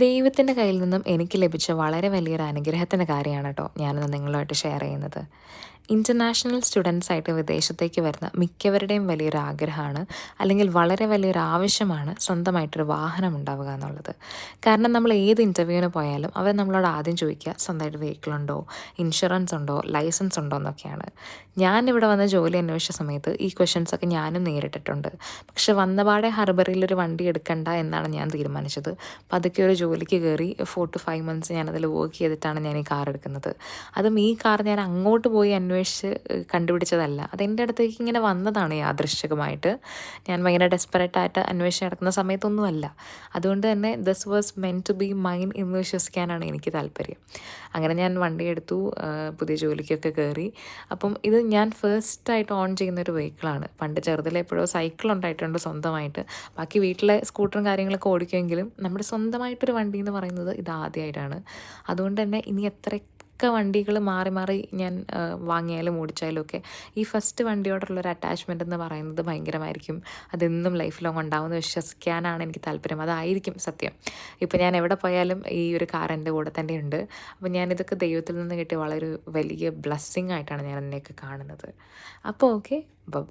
ദൈവത്തിൻ്റെ കയ്യിൽ നിന്നും എനിക്ക് ലഭിച്ച വളരെ വലിയൊരു അനുഗ്രഹത്തിൻ്റെ കാര്യമാണ് കേട്ടോ ഞാനിന്ന് നിങ്ങളുമായിട്ട് ഷെയർ ചെയ്യുന്നത്. ഇൻ്റർനാഷണൽ സ്റ്റുഡൻസായിട്ട് വിദേശത്തേക്ക് വരുന്ന മിക്കവരുടെയും വലിയൊരു ആഗ്രഹമാണ്, അല്ലെങ്കിൽ വളരെ വലിയൊരു ആവശ്യമാണ് സ്വന്തമായിട്ടൊരു വാഹനം ഉണ്ടാവുക എന്നുള്ളത്. കാരണം നമ്മൾ ഏത് ഇൻ്റർവ്യൂവിന് പോയാലും അവർ നമ്മളോട് ആദ്യം ചോദിക്കുക സ്വന്തമായിട്ട് വെഹിക്കിൾ ഉണ്ടോ, ഇൻഷുറൻസ് ഉണ്ടോ, ലൈസൻസ് ഉണ്ടോ എന്നൊക്കെയാണ്. ഞാനിവിടെ വന്ന് ജോലി അന്വേഷിച്ച സമയത്ത് ഈ ക്വസ്റ്റ്യൻസൊക്കെ ഞാനും നേരിട്ടിട്ടുണ്ട്. പക്ഷെ വന്നപാടെ ഹർബറിയിലൊരു വണ്ടി എടുക്കണ്ട എന്നാണ് ഞാൻ തീരുമാനിച്ചത്. പതുക്കെ ഒരു ജോലിക്ക് കയറി 4 to 5 months ഞാനതിൽ വർക്ക് ചെയ്തിട്ടാണ് ഞാൻ ഈ കാർ എടുക്കുന്നത്. അതും ഈ കാർ ഞാൻ അങ്ങോട്ട് പോയി അന്വേഷിച്ച് കണ്ടുപിടിച്ചതല്ല. അതെൻ്റെ അടുത്തേക്ക് ഇങ്ങനെ വന്നതാണ് യാദൃശ്ചികമായിട്ട്. ഞാൻ ഭയങ്കര ഡെസ്പറേറ്റായിട്ട് അന്വേഷിച്ച് നടക്കുന്ന സമയത്തൊന്നുമല്ല. അതുകൊണ്ട് തന്നെ this was meant to be mine എന്ന് വിശ്വസിക്കാനാണ് എനിക്ക് താല്പര്യം. അങ്ങനെ ഞാൻ വണ്ടി എടുത്തു, പുതിയ ജോലിക്കൊക്കെ കയറി. അപ്പം ഇത് ഞാൻ ഫസ്റ്റായിട്ട് ഓൺ ചെയ്യുന്നൊരു വെഹിക്കിളാണ്. പണ്ട് ചെറുതിലെ എപ്പോഴോ സൈക്കിൾ ഉണ്ടായിട്ടുണ്ട് സ്വന്തമായിട്ട്. ബാക്കി വീട്ടിലെ സ്കൂട്ടറും കാര്യങ്ങളൊക്കെ ഓടിക്കുമെങ്കിലും നമ്മുടെ സ്വന്തമായിട്ടൊരു വണ്ടി എന്ന് പറയുന്നത് ഇതാദ്യമായിട്ടാണ്. അതുകൊണ്ട് തന്നെ ഇനി എത്രയൊക്കെ വണ്ടികൾ മാറി മാറി ഞാൻ വാങ്ങിയാലും ഓടിച്ചാലും ഒക്കെ ഈ ഫസ്റ്റ് വണ്ടിയോടുള്ളൊരു അറ്റാച്ച്മെൻ്റ് എന്ന് പറയുന്നത് ഭയങ്കരമായിരിക്കും. അതെന്നും ലൈഫ് ലോങ് ഉണ്ടാവുമെന്ന് വിശ്വസിക്കാനാണ് എനിക്ക് താല്പര്യം. അതായിരിക്കും സത്യം. ഇപ്പം ഞാൻ എവിടെ പോയാലും ഈ ഒരു കാർ എൻ്റെ കൂടെ തന്നെ ഉണ്ട്. അപ്പം ഞാനിതൊക്കെ ദൈവത്തിൽ നിന്ന് കിട്ടിയ വളരെ വലിയ ബ്ലെസ്സിങ് ആയിട്ടാണ് ഞാൻ അതിനെയൊക്കെ കാണുന്നത്. അപ്പോൾ ഓക്കെ, ബൈ.